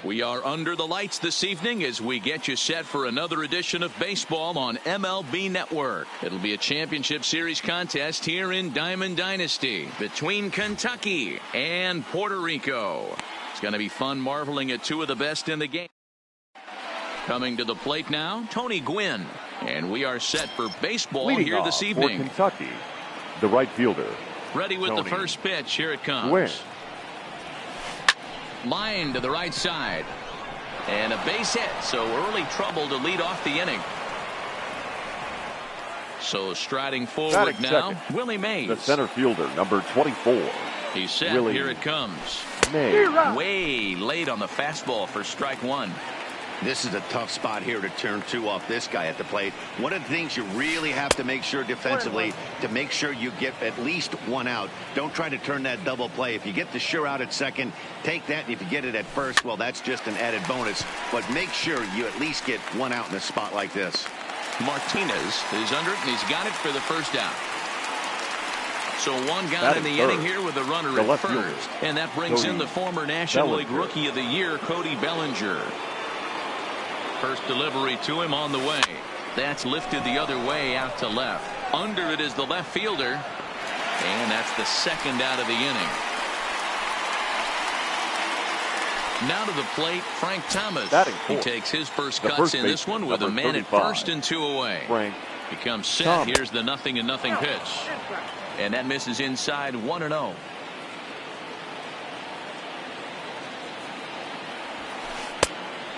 We are under the lights this evening as we get you set for another edition of baseball on MLB Network. It'll be a championship series contest here in Diamond Dynasty between Kentucky and Puerto Rico. It's going to be fun marveling at two of the best in the game. Coming to the plate now, Tony Gwynn. And we are set for baseball Leading here this off evening. For Kentucky, the right fielder. Ready with Tony the first pitch. Here it comes. Gwynn. Line to the right side. And a base hit. So early trouble to lead off the inning. So striding forward Batting now, second, Willie Mays. the center fielder, number 24. He's set. Willie Here it comes. Mays. Way late on the fastball for strike one. This is a tough spot here to turn two off this guy at the plate. One of the things you really have to make sure defensively to make sure you get at least one out. Don't try to turn that double play. If you get the sure out at second, take that. And if you get it at first, well, that's just an added bonus. But make sure you at least get one out in a spot like this. Martinez is under it, and he's got it for the first out. So one guy Batting in the third, inning here with a runner the at left first. fielder, And that brings Cody in the former National League Bellinger. Rookie of the Year, Cody Bellinger. First delivery to him on the way. That's lifted the other way out to left. Under it is the left fielder. And that's the second out of the inning. Now to the plate, Frank Thomas. He takes his first cuts in this one with a man 35. at first and two away. Frank He comes set. Thomas. Here's the 0-0 pitch. And that misses inside 1-0.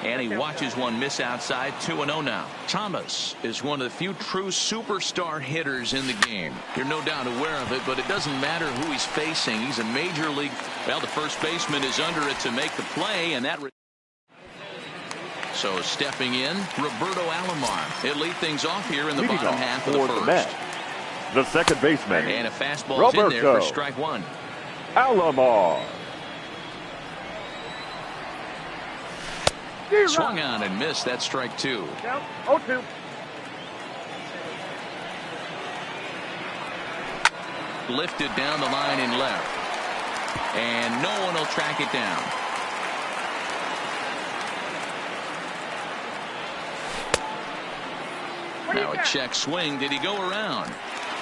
And he watches one miss outside. 2-0 now. Thomas is one of the few true superstar hitters in the game. You're no doubt aware of it, but it doesn't matter who he's facing. He's a major league. Well, the first baseman is under it to make the play, and that. So stepping in, Roberto Alomar. He'll lead things off here in the bottom half of the first. The second baseman. And a fastball in there for strike one. Alomar. Swung on and missed. That's strike two. 0-2. Lifted down the line in left. And no one will track it down. Now a check swing. Did he go around?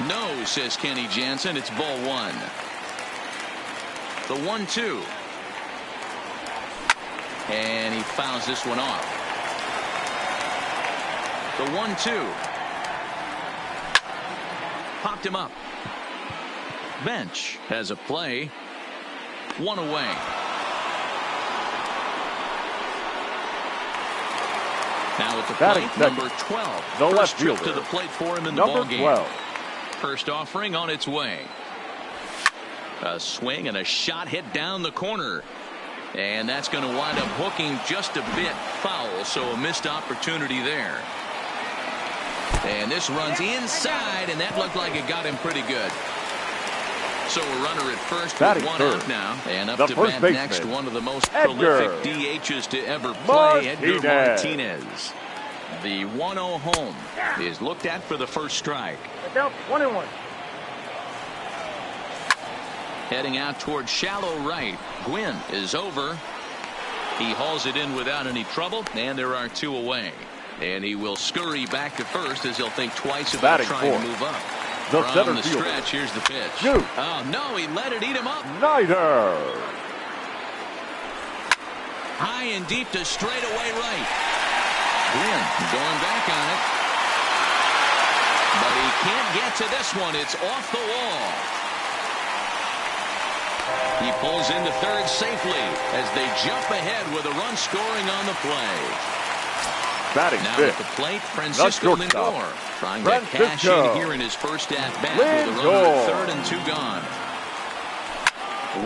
No, says Kenny Jansen. It's ball one. The 1-2. And he fouls this one off. The 1-2. Popped him up. Bench has a play. One away. Now at the plate, number 12. The First left trip fielder. to the plate for him in the Number ballgame. 12. First offering on its way. A swing and a shot hit down the corner. And that's going to wind up hooking just a bit foul, so a missed opportunity there. And this runs inside, and that looked like it got him pretty good. So a runner at first with one out now. And up to bat next, one of the most prolific DHs to ever play, Edgar Martinez. The 1-0 home is looked at for the first strike. 1-1. Heading out toward shallow right. Gwynn is over. He hauls it in without any trouble, and there are two away. And he will scurry back to first as he'll think twice about trying to move up. From the stretch, here's the pitch. Oh, no, he let it eat him up. Snyder. High and deep to straightaway right. Gwynn going back on it. But he can't get to this one. It's off the wall. He pulls into third safely as they jump ahead with a run scoring on the play. Batting now fifth. at the plate, Francisco Lindor trying to cash in here in his first at bat with a runner at third and two gone.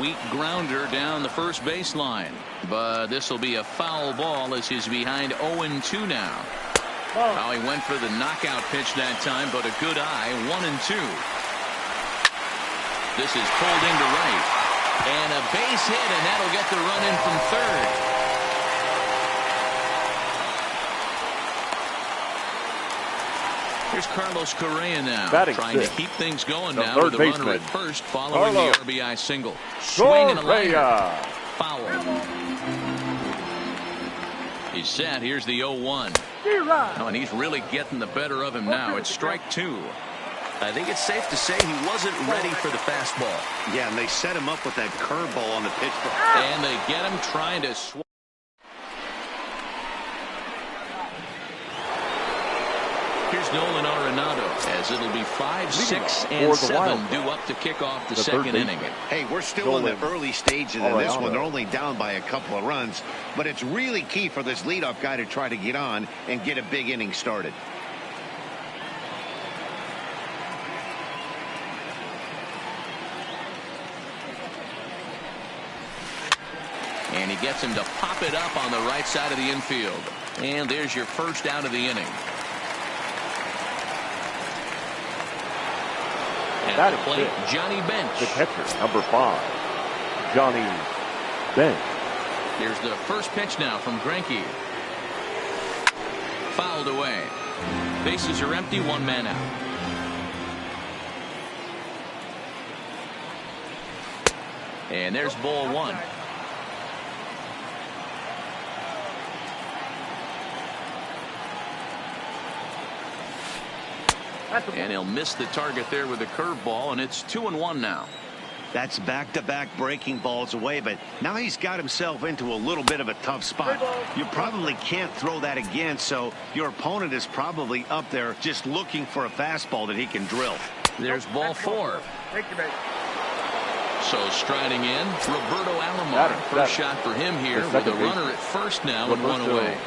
Weak grounder down the first baseline, but this will be a foul ball as he's behind 0-2 now. Oh, he went for the knockout pitch that time, but a good eye. 1-2. This is pulled into right. And a base hit, and that'll get the run in from third. Here's Carlos Correa now, trying to keep things going now with a runner at first following the RBI single. Swing and a liner. Foul. He's set. Here's the 0-1. Oh, and he's really getting the better of him now. It's strike two. I think it's safe to say he wasn't ready for the fastball. Yeah, and they set him up with that curveball on the pitch. And they get him trying to swing. Here's Nolan Arenado as it'll be 5, 6, and 7 due up to kick off the second inning. Hey, we're still in the early stages of this one. They're only down by a couple of runs, but it's really key for this leadoff guy to try to get on and get a big inning started. And he gets him to pop it up on the right side of the infield. And there's your first out of the inning. At the plate, Johnny Bench. The catcher, number 5, Johnny Bench. Here's the first pitch now from Greinke. Fouled away. Bases are empty, 1 man out. And there's ball 1. And he'll miss the target there with a curveball, and it's 2-1 now. That's back-to-back breaking balls away, but now he's got himself into a little bit of a tough spot. You probably can't throw that again, so your opponent is probably up there just looking for a fastball that he can drill. There's ball 4. So striding in, Roberto Alomar. First shot for him here with a runner at first now and 1 away.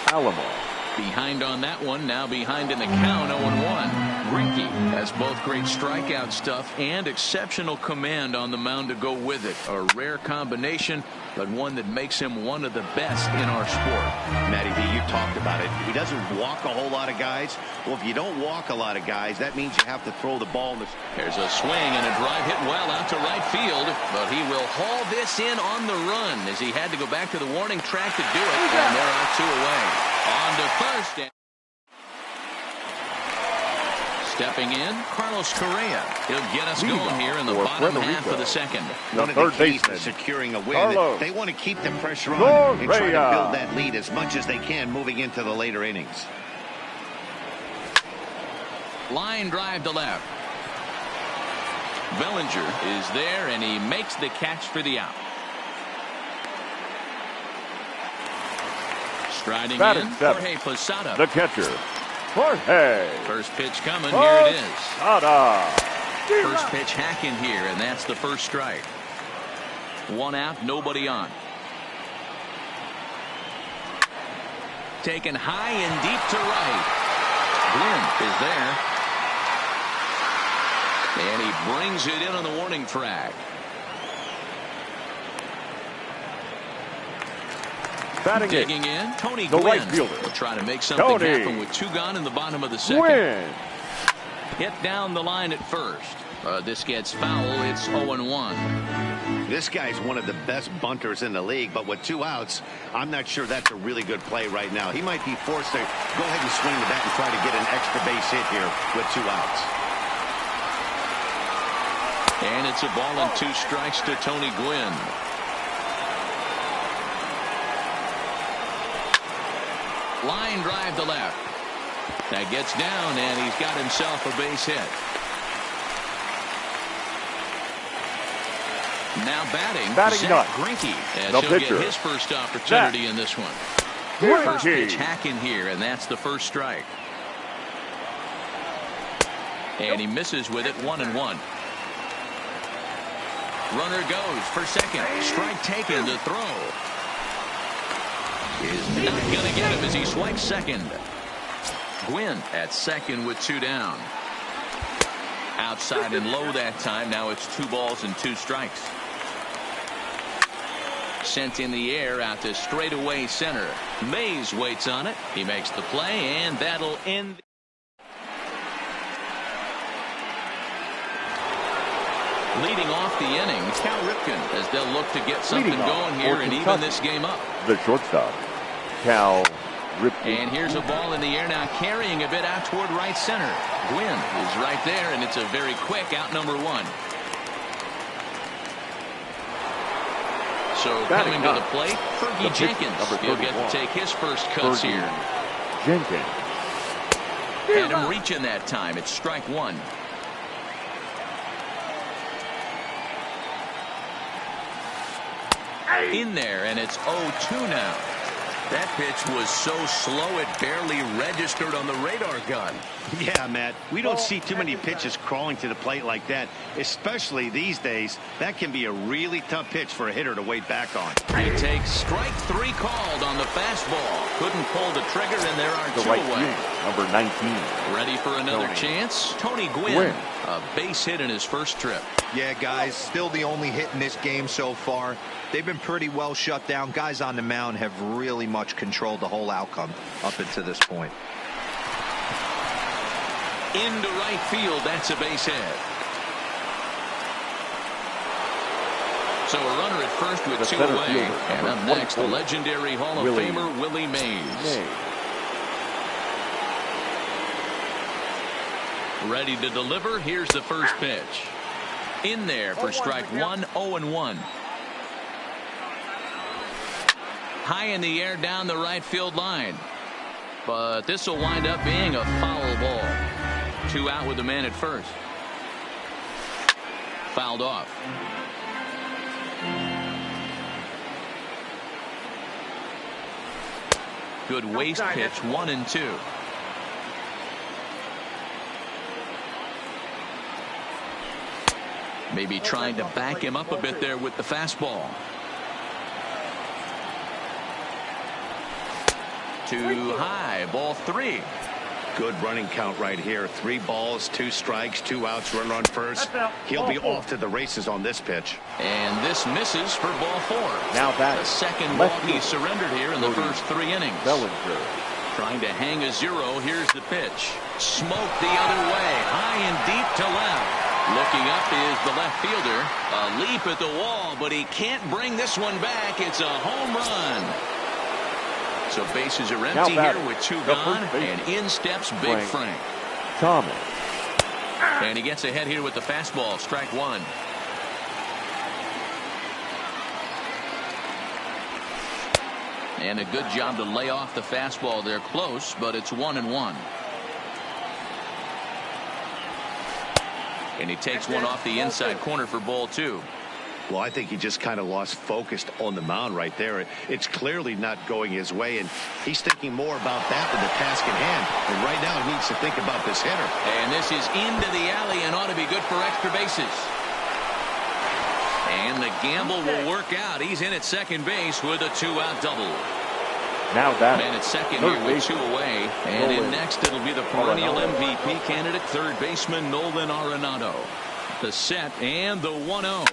Alomar. Behind on that one, now behind in the count, 0-1. Greinke has both great strikeout stuff and exceptional command on the mound to go with it. A rare combination, but one that makes him one of the best in our sport. Matty V, you talked about it. He doesn't walk a whole lot of guys. Well, if you don't walk a lot of guys, that means you have to throw the ball. There's a swing and a drive hit well out to right field, but he will haul this in on the run as he had to go back to the warning track to do it, and there are 2 away. On to first. Stepping in, Carlos Correa. He'll get us going here in the bottom half of the second. One of the keys to securing a win. They want to keep the pressure on and try to build that lead as much as they can moving into the later innings. Line drive to left. Bellinger is there, and he makes the catch for the out. Striding in, Jorge Posada. The catcher, Jorge. First pitch coming, here it is. Posada. First pitch hacking here, and that's the first strike. 1 out, nobody on. Taken high and deep to right. Gwynn is there. And he brings it in on the warning track. Digging in, Tony Gwynn. Right fielder. Will try to make something happen with 2 gone in the bottom of the second. Gwynn. Hit down the line at first. This gets foul. It's 0-1. This guy's one of the best bunters in the league, but with 2 outs, I'm not sure that's a really good play right now. He might be forced to go ahead and swing the bat and try to get an extra base hit here with 2 outs. And it's a ball and 2 strikes to Tony Gwynn. Line drive to left. That gets down, and he's got himself a base hit. Now batting Zach Greinke, as he'll get his first opportunity in this one. First pitch hacking here, and that's the first strike. And he misses with it, 1-1. Runner goes for second. Strike taken to throw. Is not going to get him as he swipes second. Gwynn at second with 2 down. Outside and low that time. Now it's 2 balls and 2 strikes. Sent in the air out to straightaway center. Mays waits on it. He makes the play, and that'll end. Leading off the inning, Cal Ripken, as they'll look to get something going here and even this game up. The shortstop, Cal Ripken. And here's a ball in the air now, carrying a bit out toward right center. Gwynn is right there, and it's a very quick out, number 1. So Batting coming to the up, plate, Fergie Jenkins. He'll get to take his first cuts here. Jenkins. Had him reaching that time. It's strike one. In there, and it's 0-2 now. That pitch was so slow it barely registered on the radar gun. Yeah, Matt, we don't see too many pitches crawling to the plate like that, especially these days. That can be a really tough pitch for a hitter to wait back on. He takes strike three called on the fastball. Couldn't pull the trigger, and there are The two right away. field, number 19. Ready for another Tony. chance? Tony Gwynn. Gwynn. A base hit in his first trip. Yeah, guys, still the only hit in this game so far. They've been pretty well shut down. Guys on the mound have really much controlled the whole outcome up until this point. Into right field, that's a base hit. So a runner at first with The two center away. fielder, And up number next, the 24. legendary Hall of Willie Famer Willie Mays. Ready to deliver. Here's the first pitch. In there for strike one, 0-1. High in the air down the right field line. But this will wind up being a foul ball. 2 out with the man at first. Fouled off. Good waist pitch, 1-2. Maybe trying to back him up a bit there with the fastball. Too high, ball 3. Good running count right here. 3 balls, 2 strikes, 2 outs, runner on first. He'll be off to the races on this pitch. And this misses for ball 4. Now that the second ball he surrendered here in the first 3 innings. Bellinger. Trying to hang a 0. Here's the pitch. Smoked the other way, high and deep to left. Looking up is the left fielder. A leap at the wall, but he can't bring this one back. It's a home run. So bases are empty here with 2 gone, and in steps Big Frank. Thomas. And he gets ahead here with the fastball, strike 1. And a good job to lay off the fastball there close, but it's 1-1. And he takes one off the inside corner for ball 2. Well, I think he just kind of lost focus on the mound right there. It's clearly not going his way, and he's thinking more about that than the task at hand. And right now he needs to think about this hitter. And this is into the alley and ought to be good for extra bases. And the gamble will work out. He's in at second base with a 2-out double. Now that Man at second here with 2 away. And in next it'll be the perennial MVP candidate, third baseman Nolan Arenado. The set and the 1-0.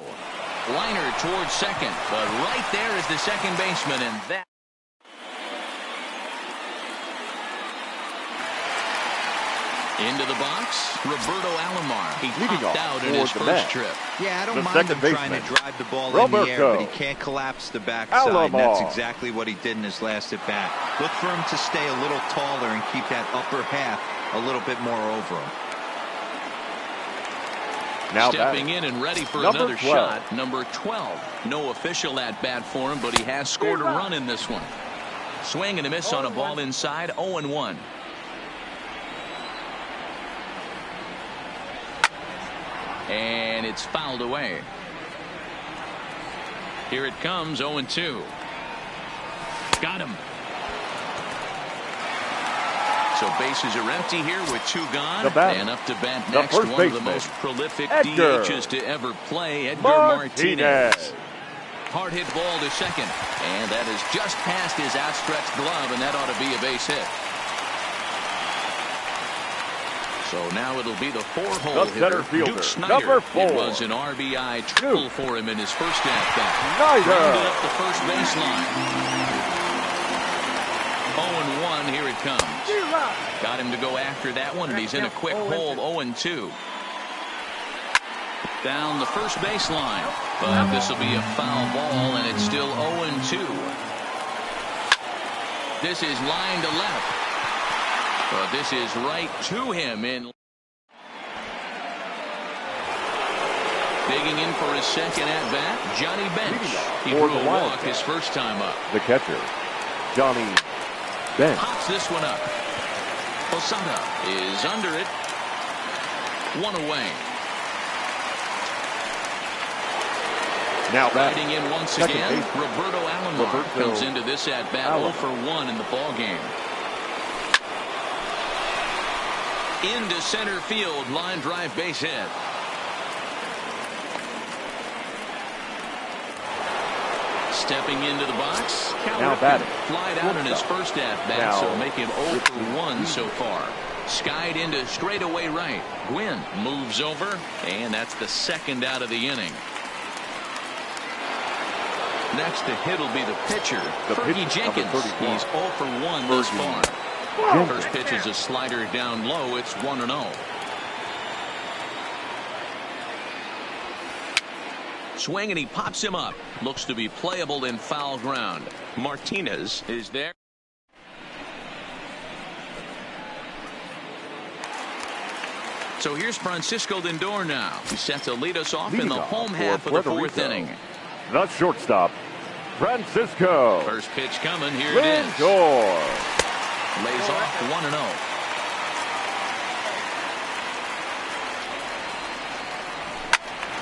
Liner towards second, but right there is the second baseman, and that. Into the box, Roberto Alomar. He popped out in his first trip. Yeah, I don't The mind him second trying to baseman, drive the ball in Roberto the air, but he can't collapse the backside. And that's exactly what he did in his last at bat. Look for him to stay a little taller and keep that upper half a little bit more over him. Now Stepping in and ready for Number another 12. shot, number 12. No official at bat for him, but he has scored a run in this one. Swing and a miss on a ball inside, 0-1. And it's fouled away. Here it comes, 0-2. Got him. So bases are empty here with 2 gone. And up to bat next, one of the most prolific DHs to ever play, Edgar Martinez. Hard hit ball to second. And that is just past his outstretched glove, and that ought to be a base hit. So now it'll be the 4-hole hitter, Duke Snider. Number 4. It was an RBI triple for him in his first at-bat. Snider. Rounded up the first baseline. 0-1, here it comes. Got him to go after that one, and he's in a quick hole, 0-2. Down the first baseline, but this will be a foul ball, and it's still 0-2. This is line to left. But this is right to him in. Digging in for his second at-bat, Johnny Bench. He For drew the a Wild walk his first time up. The catcher, Johnny Bench. Pops this one up. Posada is under it. One away. Now Riding in once second again, baseman, Roberto Alomar comes into this at-bat 0 for 1 in the ball game. Into center field, line drive base hit. Stepping into the box, now batting. flied out in his first at-bat, Now, so make him 0 for 1 so far. Skied into straightaway right. Gwynn moves over, and that's the second out of the inning. Next to hit will be the pitcher, Fergie Jenkins. He's 0 for 1 thus far. First pitch is a slider down low. It's 1-0. Swing, and he pops him up. Looks to be playable in foul ground. Martinez is there. So here's Francisco Lindor now. He's set to lead us off in the home half of the fourth inning. The shortstop, Francisco. First pitch coming. Here it is. Lindor. Lays off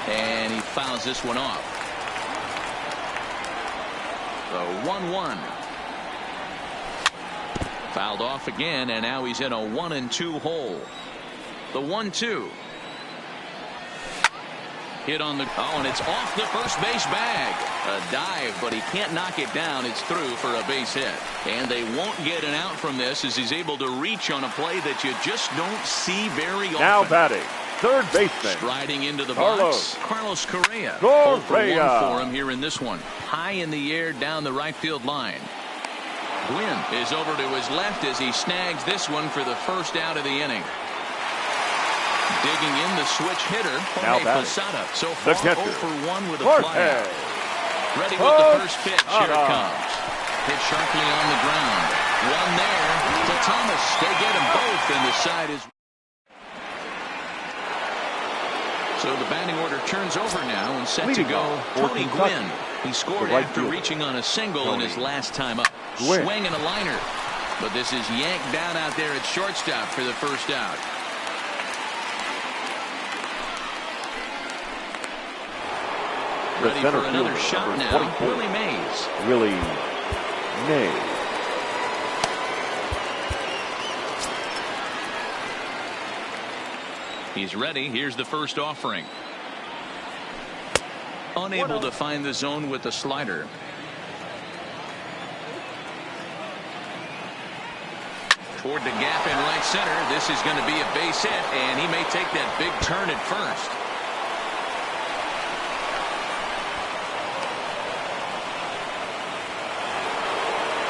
1-0. And he fouls this one off. The 1-1. Fouled off again, and now he's in a 1-2 hole. The 1-2. Hit on the, and it's off the first base bag. A dive, but he can't knock it down. It's through for a base hit. And they won't get an out from this as he's able to reach on a play that you just don't see very often. Now batting, third baseman. Striding into the box, Carlos Correa. Correa. 0 for 1 for him here in this one. High in the air down the right field line. Gwynn is over to his left as he snags this one for the first out of the inning. Digging in the switch hitter, Jorge Posada. So far 0 for 1 with a flyout. Ready with the first pitch. Here it comes. Hit sharply on the ground. One there to Thomas. They get them both, and the side is. So the batting order turns over now and set to go. Tony Gwynn. He scored after reaching on a single in his last time up. Swing and a liner. But this is yanked down out there at shortstop for the first out. Ready for another shot now. Willie Mays. Willie Mays. He's ready. Here's the first offering. Unable to find the zone with the slider. Toward the gap in right center. This is going to be a base hit, and he may take that big turn at first.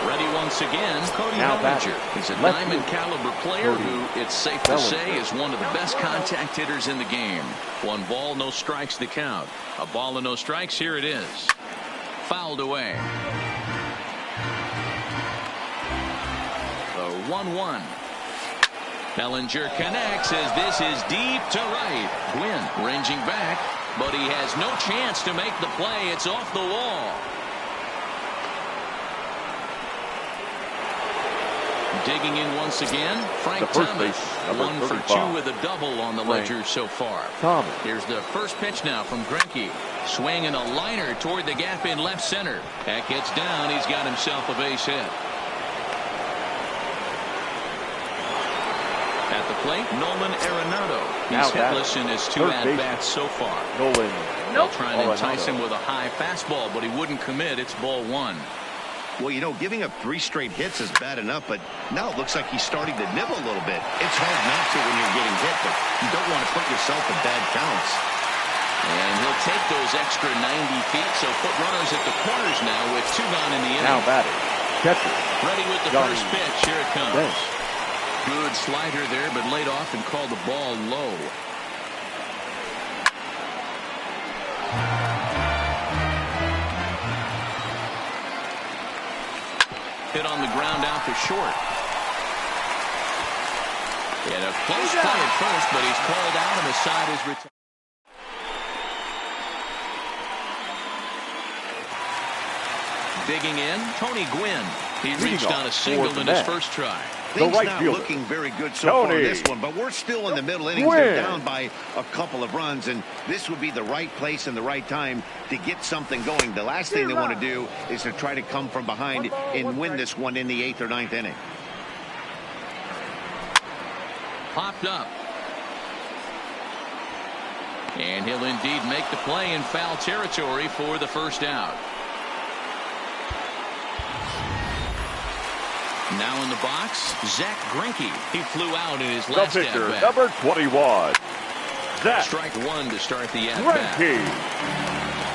Ready once again, Cody Bellinger. He's a diamond caliber player who, it's safe to say, is one of the best contact hitters in the game. 1 ball, no strikes the count. A ball and no strikes, here it is. Fouled away. The 1-1. Bellinger connects as this is deep to right. Gwynn ranging back, but he has no chance to make the play. It's off the wall. Digging in once again, Frank Thomas. 1 for 2 with a double on the ledger so far. Here's the first pitch now from Greinke. Swing and a liner toward the gap in left center. That gets down. He's got himself a base hit. At the plate, Nolan Arenado. He's hitless in his 2 at-bats so far. They'll try and entice him with a high fastball, but he wouldn't commit. It's ball 1. Well, you know, giving up 3 straight hits is bad enough, but now it looks like he's starting to nibble a little bit. It's hard not to when you're getting hit, but you don't want to put yourself in bad counts. And he'll take those extra 90 feet, so put runners at the corners now with 2 gone in the inning. Now batting, catcher. Ready with the first pitch. Here it comes. Good slider there, but laid off and called the ball low. Hit on the ground out to short. And a close play at first, but he's called out and the side is retired. Digging in, Tony Gwynn. He Leading reached off on a single for in the his net. first try. Things right not fielder, looking very good so far in Tony this one, but we're still in the middle innings. Gwynn. They're down by a couple of runs, and this would be the right place and the right time to get something going. The last thing they want to do is to try to come from behind and win this one in the 8th or 9th inning. Popped up. And he'll indeed make the play in foul territory for the first out. Now in the box, Zach Greinke. He flew out in his The last pitcher, at-bat. number 21. Zach Strike one to start the at-bat. Greinke.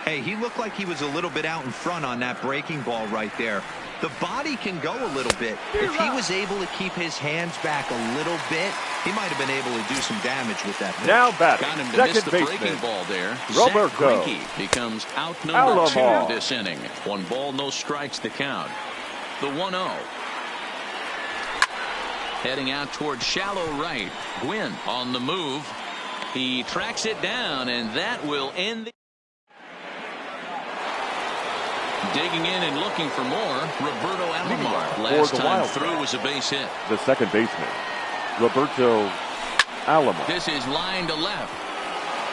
Hey, he looked like he was a little bit out in front on that breaking ball right there. The body can go a little bit. If he was able to keep his hands back a little bit, he might have been able to do some damage with that pitch. Now batting, Got him to miss second the baseman, breaking ball there. Roberto. Zach Greinke becomes out number Alomar. 2 this inning. 1 ball, no strikes to count. The 1-0. Heading out toward shallow right. Gwynn on the move. He tracks it down, and that will end the... Digging in and looking for more, Roberto Alomar. Last time through was a base hit. The second baseman, Roberto Alomar. This is line to left.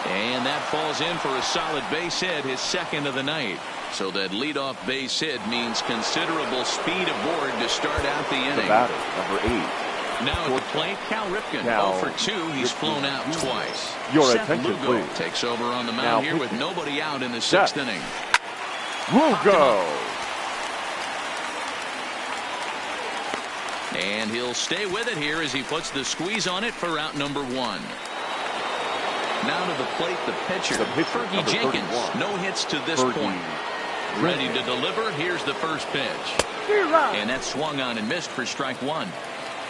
And that falls in for a solid base hit, his second of the night. So that leadoff base hit means considerable speed aboard to start out the The inning. batter, number 8. Now at the plate, Cal Ripken. 0 for 2. He's flown out twice. Your Seth attention, Lugo please. takes over on the Now mound here with pitching. nobody out in the Seth 6th inning. Lugo. And he'll stay with it here as he puts the squeeze on it for out number 1. Now to the plate, the pitcher, Fergie number Jenkins. 31. No hits to this Fergie point. Ready to deliver. Here's the first pitch. And that swung on and missed for strike 1.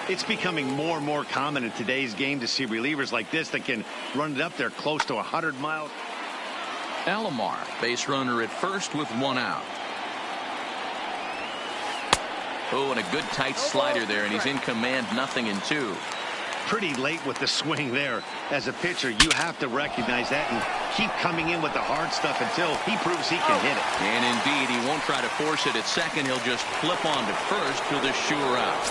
It's becoming more and more common in today's game to see relievers like this that can run it up there close to 100 miles. Alomar, base runner at first with 1 out. Oh, and a good tight slider there, and he's in command, 0-2. Pretty late with the swing there. As a pitcher, you have to recognize that and keep coming in with the hard stuff until he proves he can hit it. And indeed, he won't try to force it at second. He'll just flip on to first for the sure out.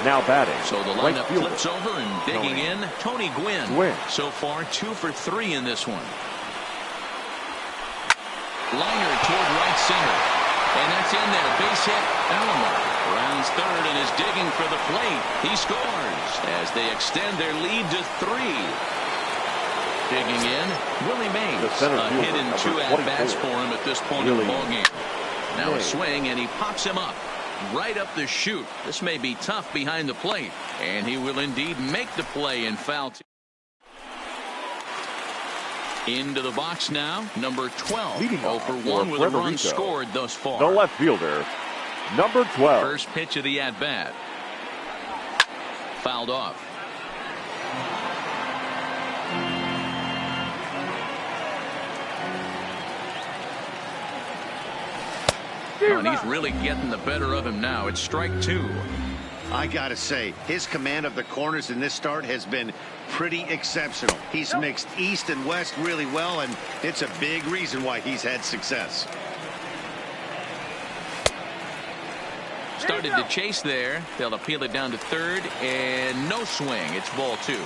Now batting, So the right lineup fielder, flips over and digging in, Tony Gwynn. So far, 2 for 3 in this one. Liner toward right center. And that's in there. Base hit. Alomar rounds third and is digging for the plate. He scores as they extend their lead to 3. Digging in, Willie Mays. The center A fielder, hit and 2 number at-bats 24. for him at this point in Willie the ballgame. Now a Mays. swing, and he pops him up. Right up the chute. This may be tough behind the plate. And he will indeed make the play in foul. Into the box now, number 12. Leading 0 off for for 1 with a run Puerto Rico. scored thus far. the left fielder, number 12. First pitch of the at-bat. Fouled off. Oh, and he's really getting the better of him now. It's strike 2. I gotta say, his command of the corners in this start has been pretty exceptional. He's mixed east and west really well, and it's a big reason why he's had success. Started to chase there. They'll appeal it down to third, and no swing. It's ball 2.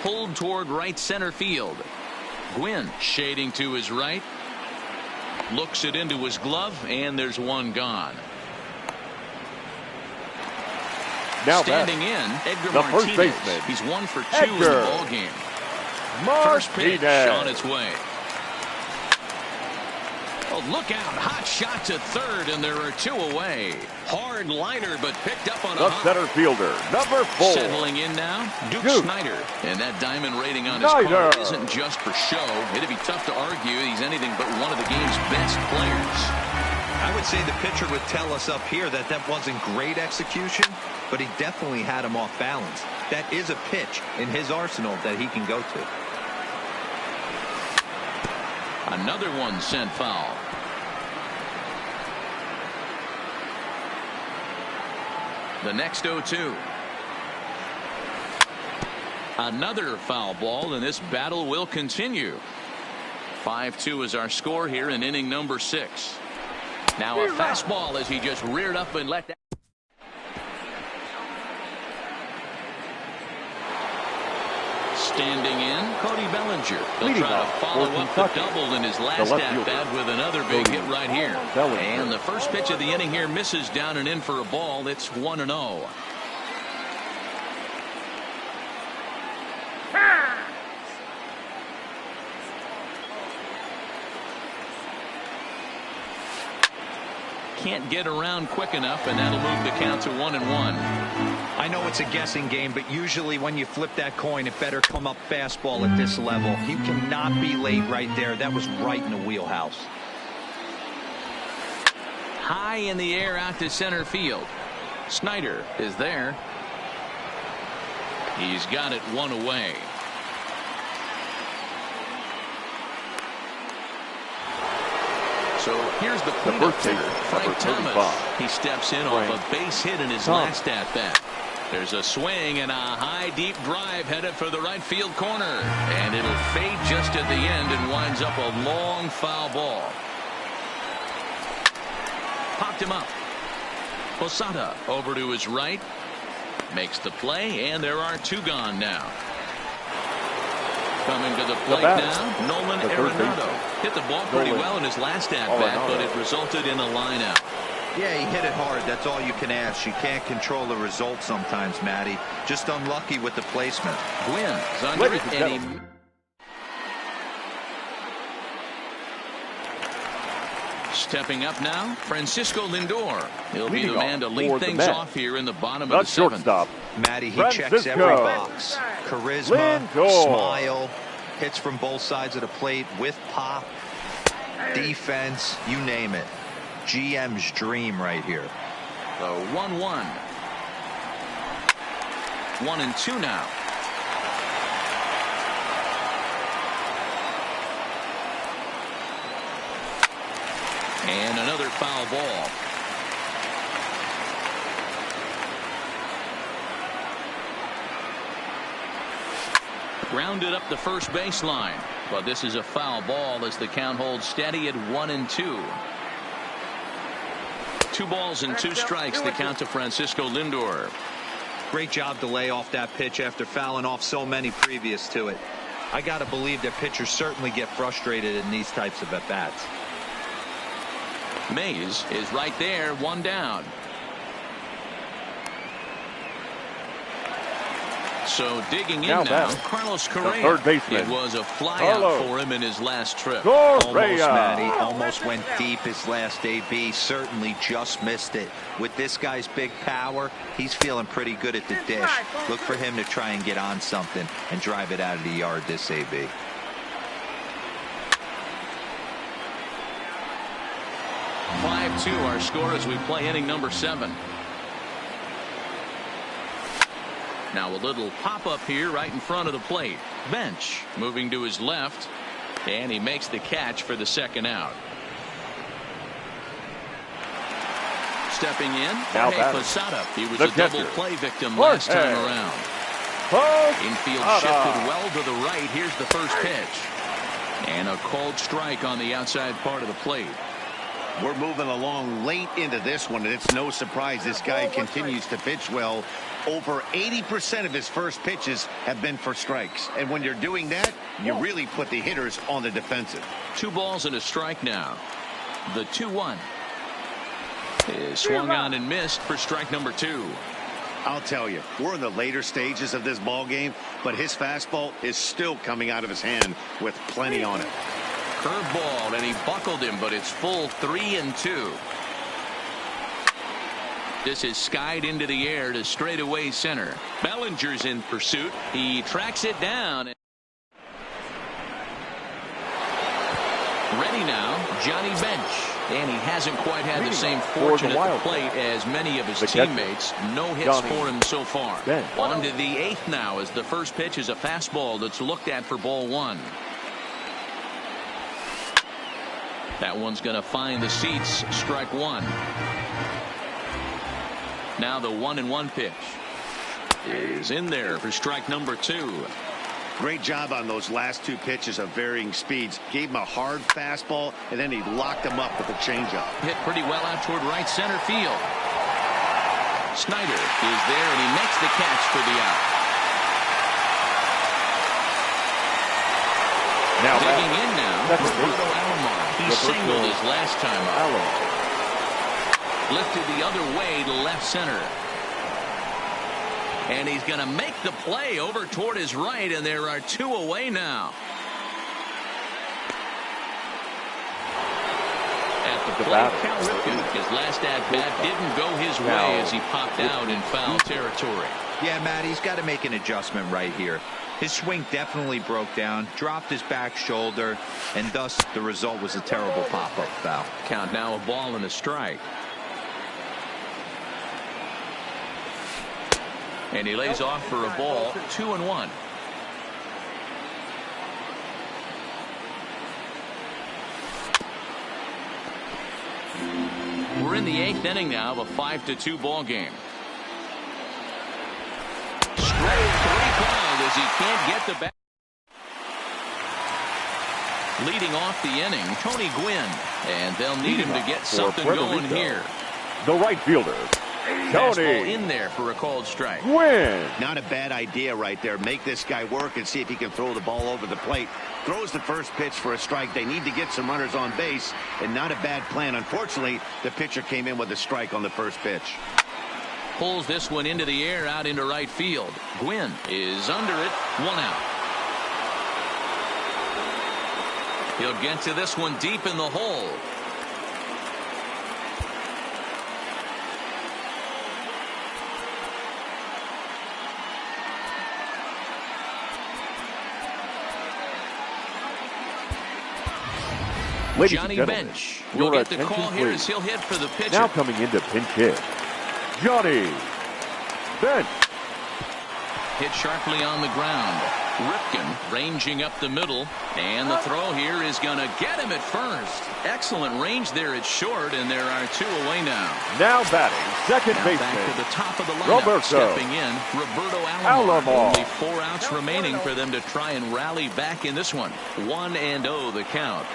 Pulled toward right center field. Gwynn shading to his right. Looks it into his glove, and there's one gone. Now Standing batting, in, Edgar the first Martinez. baseman, He's 1 for 2 in the Edgar ball game. First pitch on its way. Oh, look out. Hot shot to third, and there are 2 away. Hard liner, but picked up on a the hop. center fielder, number 4. Settling in now, Duke Duke Snyder. And that diamond rating on his Snyder. car isn't just for show. It'd be tough to argue he's anything but one of the game's best players. I would say the pitcher would tell us up here that that wasn't great execution, but he definitely had him off balance. That is a pitch in his arsenal that he can go to. Another one sent foul. The next 0-2. Another foul ball, and this battle will continue. 5-2 is our score here in inning number 6. Now a fastball as he just reared up and let that. Standing in, Cody Bellinger. He'll try to follow up the double in his last at-bat with another big hit right here. And the first pitch of the inning here misses down and in for a ball. It's 1-0. Can't get around quick enough, and that'll move the count to 1-1. I know it's a guessing game, but usually when you flip that coin, it better come up fastball at this level. You cannot be late right there. That was right in the wheelhouse. High in the air out to center field. Snyder is there. He's got it one away. So here's the cleanup hitter, Frank Thomas. He steps in off a base hit in his last at-bat. There's a swing and a high deep drive headed for the right field corner, and it'll fade just at the end and winds up a long foul ball. Popped him up. Posada over to his right, makes the play, and there are 2 gone now. Coming to the plate now, Nolan Arenado. Hit the ball pretty well in his last at-bat, but it resulted in a line-out. Yeah, he hit it hard. That's all you can ask. You can't control the result sometimes, Matty. Just unlucky with the placement. Gwynn's under it, and he... Stepping up now, Francisco Lindor. He'll be the man to lead things off here in the bottom of the 7th. Matty, he checks every box. Charisma, smile, hits from both sides of the plate with pop, defense, you name it. GM's dream right here. The 1-1. 1-2 now. And another foul ball. Grounded up the first baseline, but this is a foul ball as the count holds steady at 1-2. 2 balls and 2 strikes, the count to Francisco Lindor. Great job to lay off that pitch after fouling off so many previous to it. I got to believe that pitchers certainly get frustrated in these types of at-bats. Mays is right there, 1 down. So digging in now, Carlos Correa. Third baseman. It was a flyout for him in his last trip. Almost, Matty. Almost went deep his last AB. Certainly just missed it. With this guy's big power, he's feeling pretty good at the dish. Look for him to try and get on something and drive it out of the yard this AB. (5-2) our score as we play inning number 7. Now a little pop-up here right in front of the plate. Bench moving to his left, and he makes the catch for the second out. Stepping in, Jorge Posada. He was a double play victim last time around. Infield shifted well to the right. Here's the first pitch. And a called strike on the outside part of the plate. We're moving along late into this one, and it's no surprise this guy continues to pitch well. Over 80% of his first pitches have been for strikes. And when you're doing that, you really put the hitters on the defensive. 2 balls and a strike now. The 2-1 is swung on and missed for strike number 2. I'll tell you, we're in the later stages of this ball game, but his fastball is still coming out of his hand with plenty on it. Curveball, and he buckled him, but it's full 3-2. This is skied into the air to straightaway center. Bellinger's in pursuit. He tracks it down. Ready now, Johnny Bench. And he hasn't quite had the same fortune at the plate as many of his teammates. No hits for him so far. On to the 8th now as the first pitch is a fastball that's looked at for ball 1. That one's going to find the seats. Strike 1. Now the 1-1 pitch is in there for strike number 2. Great job on those last 2 pitches of varying speeds. Gave him a hard fastball, and then he locked him up with a changeup. Hit pretty well out toward right center field. Snyder is there, and he makes the catch for the out. Now digging in now, Roberto Alomar. He singled his last time up. Lifted the other way to left center. And he's going to make the play over toward his right, and there are 2 away now. At the plate, Cal Ripken, his last at-bat didn't go his way as he popped out in foul territory. Yeah, Matt, he's got to make an adjustment right here. His swing definitely broke down, dropped his back shoulder, and thus the result was a terrible pop-up foul. Count now, a ball and a strike. And he lays off for a ball, 2-1. We're in the 8th inning now of a 5-2 ball game. Straight 3 called as he can't get the bat. Leading off the inning, Tony Gwynn, and they'll need him to get something going here. The right fielder, Tony in there for a called strike. Gwynn. Not a bad idea right there. Make this guy work and see if he can throw the ball over the plate. Throws the first pitch for a strike. They need to get some runners on base, and not a bad plan. Unfortunately, the pitcher came in with a strike on the first pitch. Pulls this one into the air out into right field. Gwynn is under it, 1 out. He'll get to this one deep in the hole. Ladies Johnny and gentlemen, Bench will get the call here as he'll hit for the pitcher. Now coming into pinch hit, Johnny Bench. Hit sharply on the ground. Ripken ranging up the middle, and the throw here is going to get him at first. Excellent range there at short, and there are 2 away now. Now batting, second baseman. Back to the top of the lineup, stepping in, Roberto Alomar. Only 4 outs remaining for them to try and rally back in this one. 1-0 the count.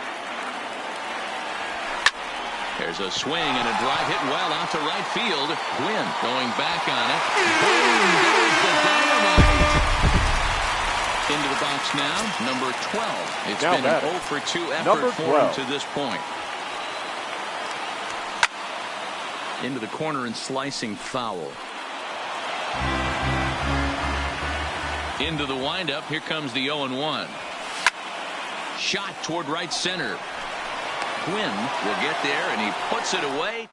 There's a swing and a drive hit well out to right field. Gwynn going back on it. Boom! There's the dynamite. Into the box now, number 12. It's now been an 0 for 2 effort for him to this point. Into the corner and slicing foul. Into the windup. Here comes the 0-1. Shot toward right center. Gwynn will get there, and he puts it away.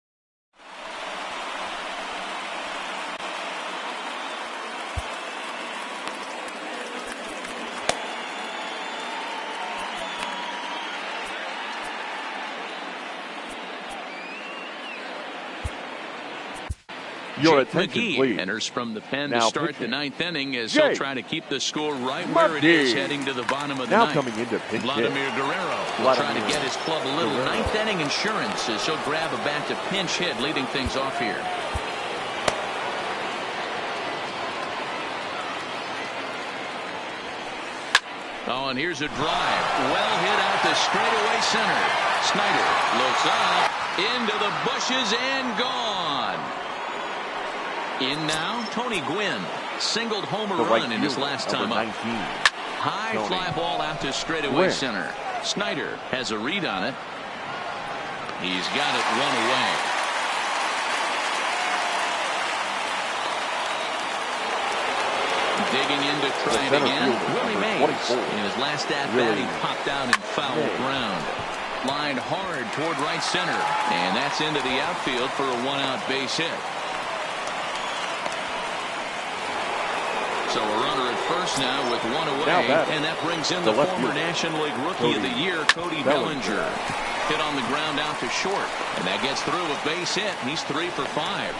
Your Jake attention, McGee please. enters from the pen Now to start pitching. the 9th inning as Jake he'll try to keep the score right where it is heading to the bottom of the now 9th. coming into pinch hit, Vladimir Guerrero will try to get his club a little 9th inning insurance as he'll grab a bat to pinch hit, leading things off here. Oh, and here's a drive. Well hit out to straightaway center. Snyder looks up, into the bushes, and gone. In now, Tony Gwynn. Singled homer run in his last time up. 19. High fly ball out to straightaway center. Snyder has a read on it. He's got it 1 away. Digging in to try it again. Willie Mays. In his last at-bat, he popped out in foul ground. Lined hard toward right center. And that's into the outfield for a 1-out base hit. So a runner at first now with 1 away. And that brings in the former National League Rookie of the Year, Cody Bellinger. Hit on the ground out to short. And that gets through a base hit. He's 3 for 5.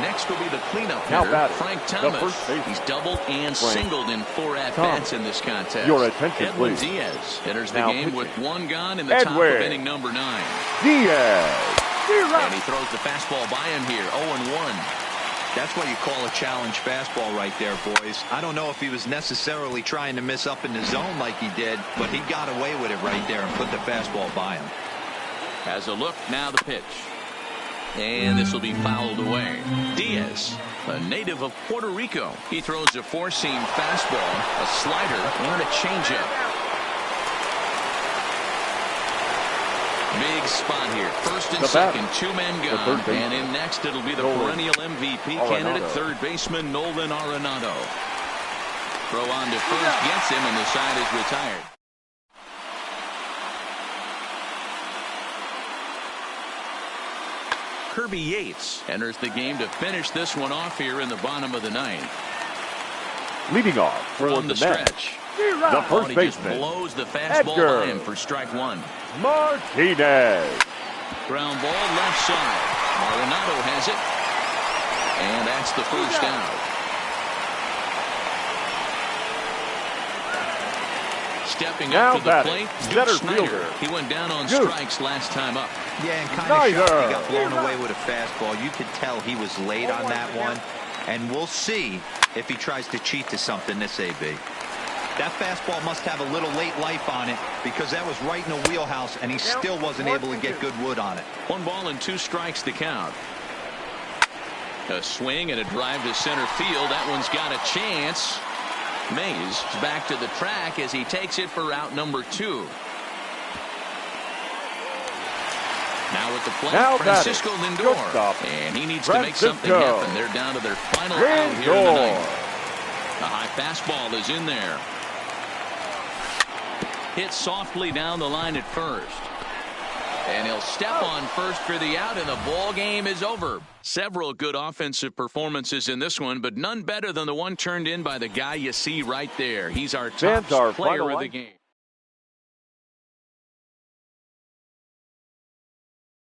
Next will be the cleanup hitter, Frank Thomas. He's doubled and singled in 4 at-bats in this contest. Your attention, Edwin please. Diaz enters the Now game pitching. with 1 gone in the top of inning number 9. Diaz. And he throws the fastball by him here. 0-1. That's what you call a challenge fastball right there, boys. I don't know if he was necessarily trying to miss up in the zone like he did, but he got away with it right there and put the fastball by him. Has a look, now the pitch. And this will be fouled away. Diaz, a native of Puerto Rico. He throws a four-seam fastball, a slider, and a changeup. Big spot here. First and second, two men gone. And in next, it'll be the perennial MVP candidate, third baseman Nolan Arenado. Throw on to first, gets him, and the side is retired. Kirby Yates enters the game to finish this one off here in the bottom of the ninth. Leading off from the stretch. The first baseman, just blows the fastball by him for strike one. Martinez. Ground ball left side. Arenado has it. And that's the first out. Stepping up to the plate, center Snyder. fielder. He went down on strikes last time up. Yeah, and kind of shocked he got blown away with a fastball. You could tell he was late on that one. And we'll see if he tries to cheat to something this AB. That fastball must have a little late life on it because that was right in the wheelhouse and he still wasn't able to get good wood on it. 1 ball and 2 strikes to count. A swing and a drive to center field. That one's got a chance. Mays back to the track as he takes it for out number 2. Now at the plate, Francisco Lindor. And he needs to make something happen. They're down to their final out here in the ninth. The high fastball is in there. Hit softly down the line at first. And he'll step on first for the out, and the ball game is over. Several good offensive performances in this one, but none better than the one turned in by the guy you see right there. He's our top player of the game.